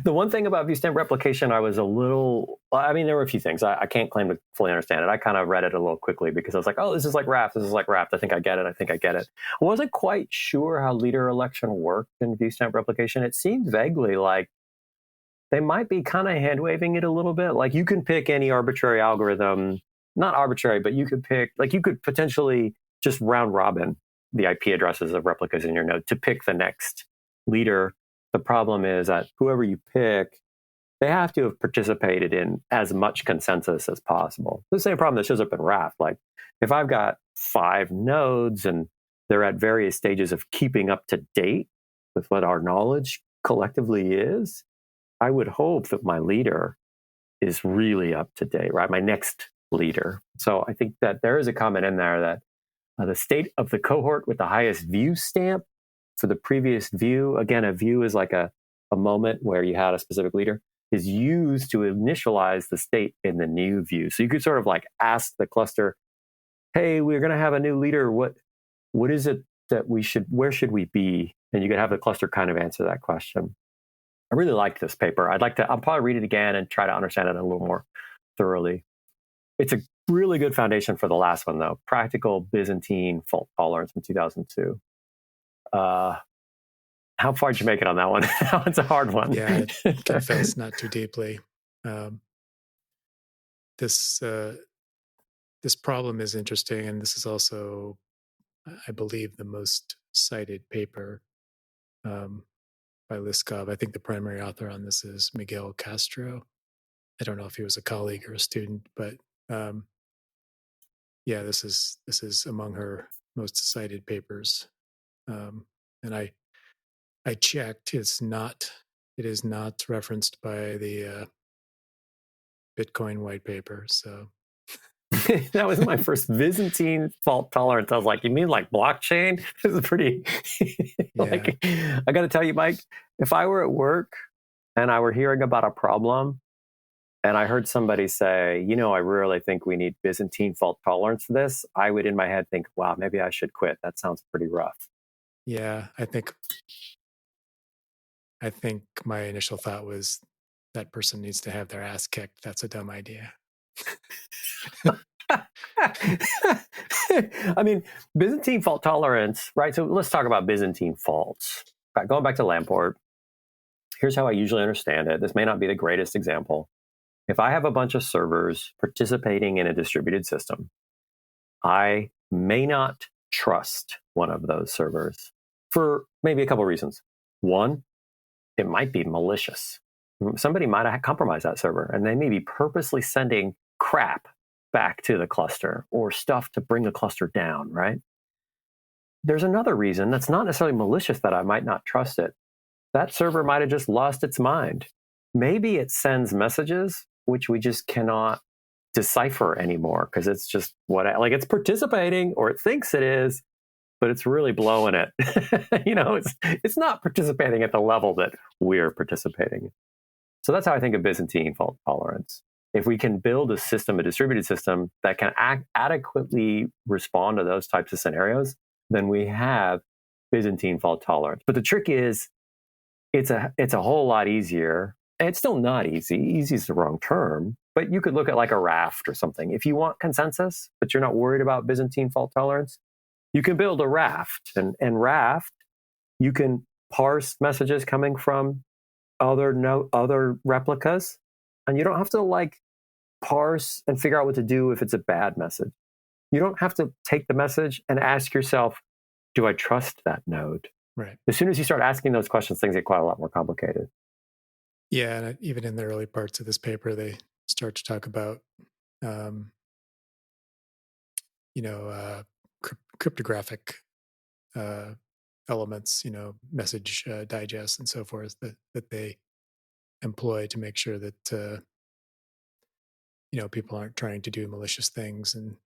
The one thing about ViewStamp replication, I was there were a few things. I can't claim to fully understand it. I kind of read it a little quickly because I was like, oh, this is like Raft. This is like Raft. I think I get it. I wasn't quite sure how leader election worked in ViewStamp replication. It seemed vaguely like they might be kind of hand-waving it a little bit. Like, you can pick any arbitrary algorithm, not arbitrary, but you could potentially just round robin the IP addresses of replicas in your node to pick the next leader. The problem is that whoever you pick, they have to have participated in as much consensus as possible. The same problem that shows up in Raft. Like, if I've got 5 nodes and they're at various stages of keeping up to date with what our knowledge collectively is, I would hope that my leader is really up to date, right? My next leader. So I think that there is a comment in there that the state of the cohort with the highest view stamp for the previous view, again, a view is like a moment where you had a specific leader, is used to initialize the state in the new view. So you could sort of like ask the cluster, hey, we're going to have a new leader. What is it that where should we be? And you could have the cluster kind of answer that question. I really liked this paper. I'll probably read it again and try to understand it a little more thoroughly. It's a really good foundation for the last one, though. Practical Byzantine Fault Tolerance from 2002. How far did you make it on that one? That one's a hard one. Yeah, I confess not too deeply. this problem is interesting, and this is also, I believe, the most cited paper um, by Liskov. I think the primary author on this is Miguel Castro. I don't know if he was a colleague or a student, but um, yeah, this is among her most cited papers. And I checked; it is not referenced by the Bitcoin white paper. So That was my first Byzantine fault tolerance. I was like, you mean like blockchain? This is pretty like, I got to tell you, Mike, if I were at work and I were hearing about a problem and I heard somebody say, I really think we need Byzantine fault tolerance for this, I would in my head think, wow, maybe I should quit. That sounds pretty rough. Yeah, I think my initial thought was that person needs to have their ass kicked. That's a dumb idea. I mean, Byzantine fault tolerance, right? So let's talk about Byzantine faults. Going back to Lamport, here's how I usually understand it. This may not be the greatest example. If I have a bunch of servers participating in a distributed system, I may not trust one of those servers for maybe a couple of reasons. One, it might be malicious. Somebody might have compromised that server, and they may be purposely sending crap back to the cluster or stuff to bring the cluster down, right? There's another reason that's not necessarily malicious that I might not trust it. That server might have just lost its mind. Maybe it sends messages which we just cannot decipher anymore because it's just it's participating, or it thinks it is, but it's really blowing it. It's not participating at the level that we're participating. So that's how I think of Byzantine fault tolerance. If we can build a distributed system that can adequately respond to those types of scenarios, then we have Byzantine fault tolerance. But the trick is, it's a whole lot easier. And it's still not easy. Easy is the wrong term. But you could look at like a raft or something. If you want consensus, but you're not worried about Byzantine fault tolerance, you can build a raft. And raft, you can parse messages coming from other replicas, and you don't have to parse and figure out what to do if it's a bad message. You don't have to take the message and ask yourself, do I trust that node? Right. As soon as you start asking those questions, things get quite a lot more complicated. Yeah, and even in the early parts of this paper, they start to talk about, cryptographic elements, message digest and so forth that they employ to make sure that people aren't trying to do malicious things and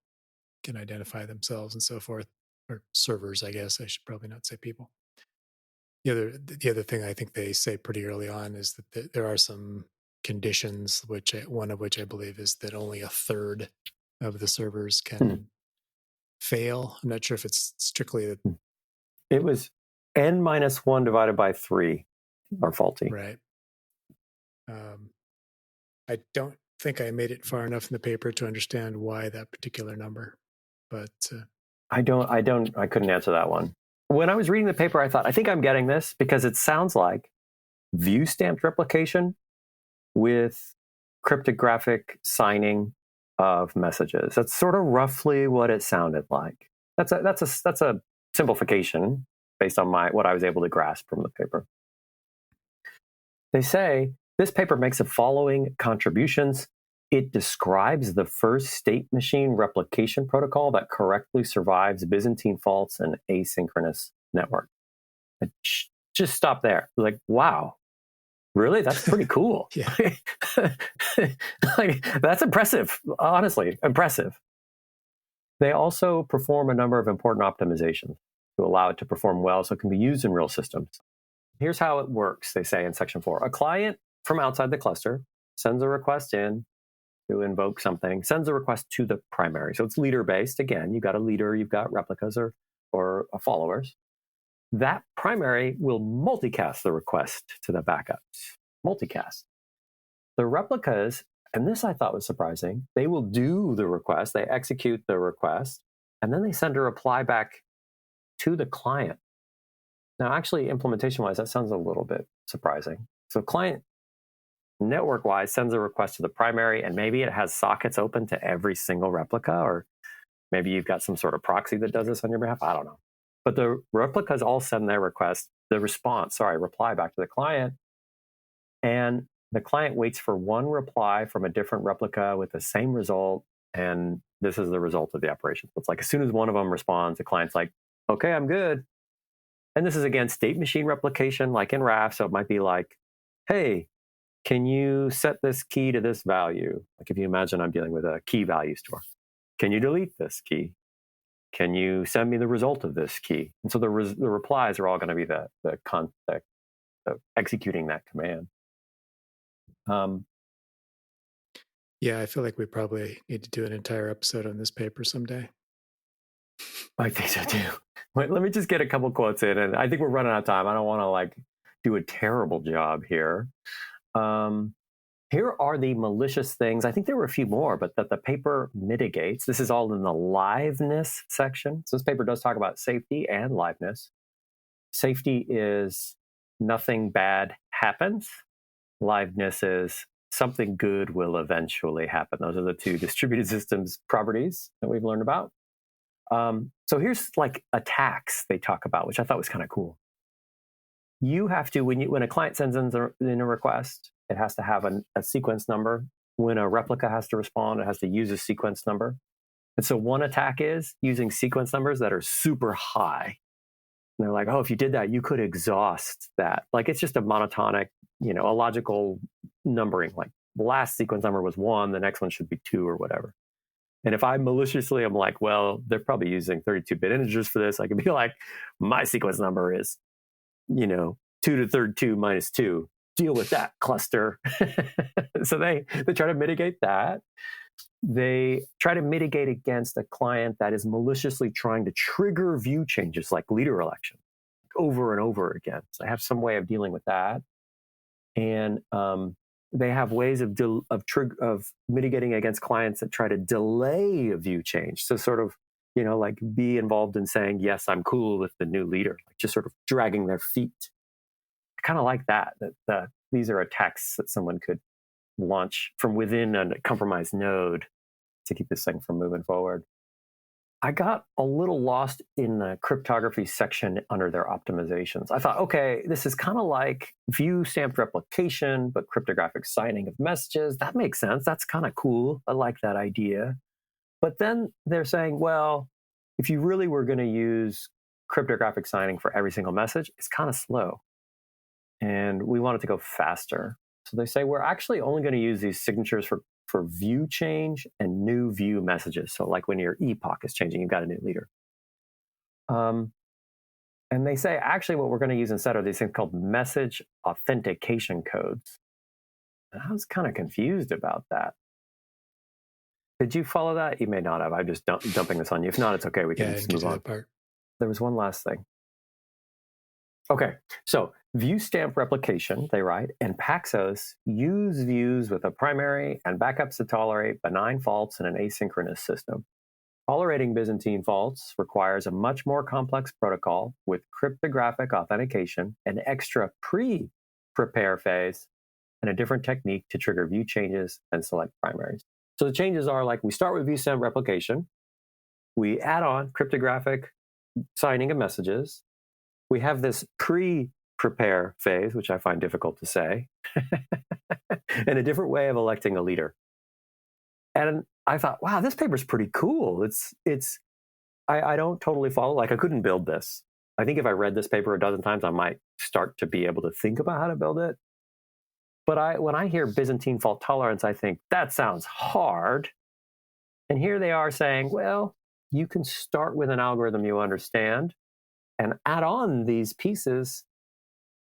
can identify themselves and so forth, or servers, I guess. I should probably not say people. The other thing I think they say pretty early on is that there are some conditions, one of which I believe is that only a third of the servers can fail. I'm not sure if it's strictly it was n-1 divided by 3 are faulty. Right. I don't think I made it far enough in the paper to understand why that particular number, but I couldn't answer that one. When I was reading the paper, I thought, I think I'm getting this because it sounds like view stamped replication with cryptographic signing of messages. That's sort of roughly what it sounded like. That's a simplification based on what I was able to grasp from the paper. They say this paper makes the following contributions. It describes the first state machine replication protocol that correctly survives Byzantine faults and asynchronous network. Just stop there. Like, wow, really? That's pretty cool. That's impressive. Honestly, impressive. They also perform a number of important optimizations to allow it to perform well so it can be used in real systems. Here's how it works, they say in section 4. A client from outside the cluster sends a request in to invoke something, sends a request to the primary. So it's leader-based. Again, you've got a leader, you've got replicas or followers. That primary will multicast the request to the backups. Multicast. The replicas, and this I thought was surprising, they will do the request, they execute the request, and then they send a reply back to the client. Now, actually, implementation-wise, that sounds a little bit surprising. So client network-wise sends a request to the primary, and maybe it has sockets open to every single replica, or maybe you've got some sort of proxy that does this on your behalf. I don't know. But the replicas all send their reply back to the client. And the client waits for one reply from a different replica with the same result. And this is the result of the operation. So it's like as soon as one of them responds, the client's like, okay, I'm good. And this is, again, state machine replication, like in RAF. So it might be like, hey, can you set this key to this value? Like if you imagine I'm dealing with a key value store. Can you delete this key? Can you send me the result of this key? And so the replies are all going to be the executing that command. Yeah, I feel like we probably need to do an entire episode on this paper someday. I think so too. Wait, let me just get a couple quotes in, and I think we're running out of time. I don't want to do a terrible job here. Here are the malicious things. I think there were a few more, but that the paper mitigates. This is all in the liveness section. So this paper does talk about safety and liveness. Safety is nothing bad happens. Liveness is something good will eventually happen. Those are the two distributed systems properties that we've learned about. So here's attacks they talk about, which I thought was kind of cool. You have to, when a client sends in a request, it has to have a sequence number. When a replica has to respond, it has to use a sequence number. And so one attack is using sequence numbers that are super high. And they're like, oh, if you did that, you could exhaust that. It's just a monotonic, a logical numbering. Like the last sequence number was 1, the next one should be 2 or whatever. And if I maliciously am like, well, they're probably using 32-bit integers for this, I could be like, my sequence number is, 2 to the third 2 minus 2. Deal with that, cluster. So they try to mitigate that. They try to mitigate against a client that is maliciously trying to trigger view changes like leader election over and over again. So they have some way of dealing with that. And they have ways of mitigating against clients that try to delay a view change. So sort of, be involved in saying, yes, I'm cool with the new leader, just sort of dragging their feet. I kind of like that these are attacks that someone could launch from within a compromised node to keep this thing from moving forward. I got a little lost in the cryptography section under their optimizations. I thought, okay, this is kind of like view stamped replication, but cryptographic signing of messages. That makes sense. That's kind of cool. I like that idea. But then they're saying, well, if you really were going to use cryptographic signing for every single message, it's kind of slow. And we want it to go faster. So they say, we're actually only going to use these signatures for view change and new view messages. So like when your epoch is changing, you've got a new leader. And they say, actually, what we're going to use instead are these things called message authentication codes. And I was kind of confused about that. Did you follow that? You may not have. I'm just dumping this on you. If not, it's okay. We can just move on. There was one last thing. Okay, so view stamp replication, they write, and Paxos use views with a primary and backups to tolerate benign faults in an asynchronous system. Tolerating Byzantine faults requires a much more complex protocol with cryptographic authentication, an extra pre-prepare phase, and a different technique to trigger view changes and select primaries. So the changes are we start with view stamp replication, we add on cryptographic signing of messages, we have this pre-prepare phase, which I find difficult to say, and a different way of electing a leader. And I thought, wow, this paper's pretty cool. I don't totally follow. I couldn't build this. I think if I read this paper a dozen times, I might start to be able to think about how to build it. But when I hear Byzantine fault tolerance, I think that sounds hard. And here they are saying, well, you can start with an algorithm you understand and add on these pieces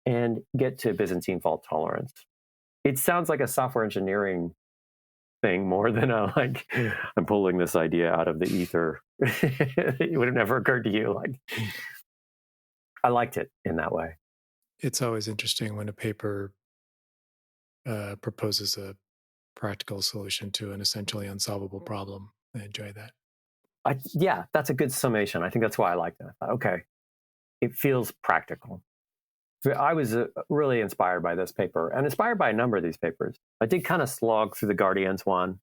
and get to Byzantine fault tolerance. It sounds like a software engineering thing more than I'm pulling this idea out of the ether. It would have never occurred to you. I liked it in that way. It's always interesting when a paper proposes a practical solution to an essentially unsolvable problem. I enjoy that. Yeah, that's a good summation. I think that's why I like that. Okay, it feels practical. I was really inspired by this paper and inspired by a number of these papers. I did kind of slog through the Guardians one,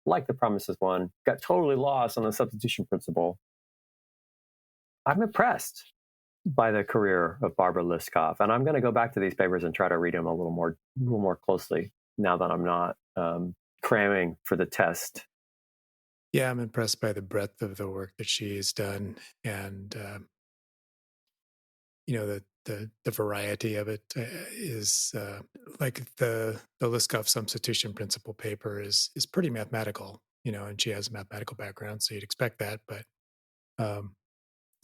like the Promises one, got totally lost on the substitution principle. I'm impressed by the career of Barbara Liskov, and I'm going to go back to these papers and try to read them a little more closely now that I'm not cramming for the test. Yeah, I'm impressed by the breadth of the work that she has done, and the variety of it is like the Liskov substitution principle paper is pretty mathematical, and she has a mathematical background, so you'd expect that. But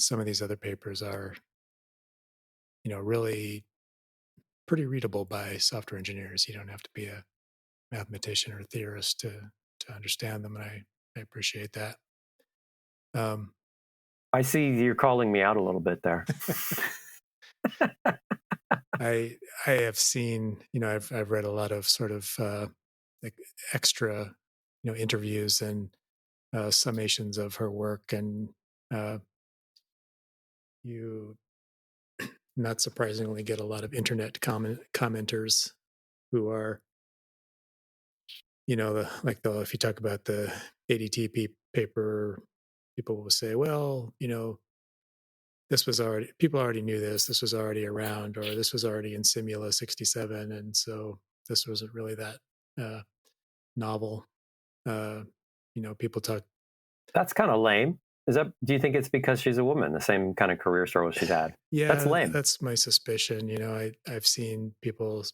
some of these other papers are, really pretty readable by software engineers. You don't have to be a mathematician or theorist to understand them, and I appreciate that. I see you're calling me out a little bit there. I have seen, I've read a lot of sort of like extra, interviews and summations of her work, and you not surprisingly get a lot of internet commenters who are, if you talk about the ADT paper, people will say, well, people already knew this was already around, or this was already in Simula 67, and so this wasn't really that novel. People talk. That's kind of lame. Do you think it's because she's a woman, the same kind of career struggle she's had? Yeah, that's lame. That's my suspicion. I've seen people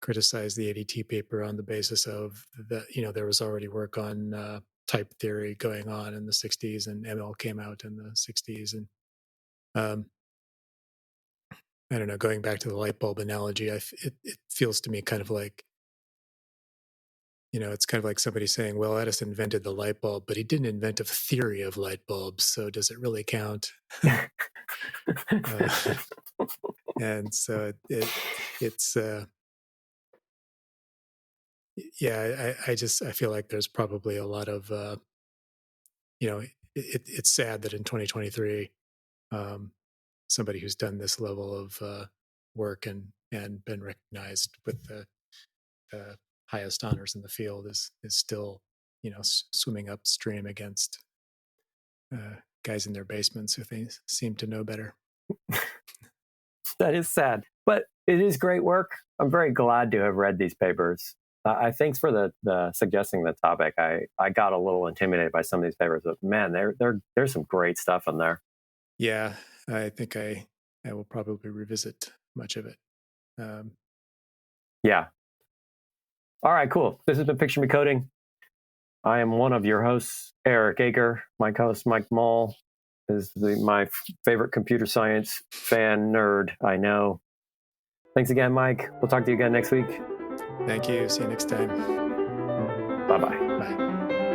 criticize the ADT paper on the basis of that, there was already work on type theory going on in the 60s, and ML came out in the 60s. And I don't know, going back to the light bulb analogy, it feels to me kind of like, it's kind of like somebody saying, well, Edison invented the light bulb, but he didn't invent a theory of light bulbs. So does it really count? And so it's yeah, I feel like there's probably a lot of, it's sad that in 2023, somebody who's done this level of work and been recognized with the highest honors in the field is still, swimming upstream against guys in their basements who seem to know better. That is sad, but it is great work. I'm very glad to have read these papers. Thanks for the suggesting the topic. I got a little intimidated by some of these papers, but man, there's some great stuff in there. Yeah, I think I will probably revisit much of it. Yeah. All right, cool. This has been Picture Me Coding. I am one of your hosts, Erik Ager. My co-host, Mike Mull, is my favorite computer science fan nerd I know. Thanks again, Mike. We'll talk to you again next week. Thank you. See you next time. Bye-bye. Bye.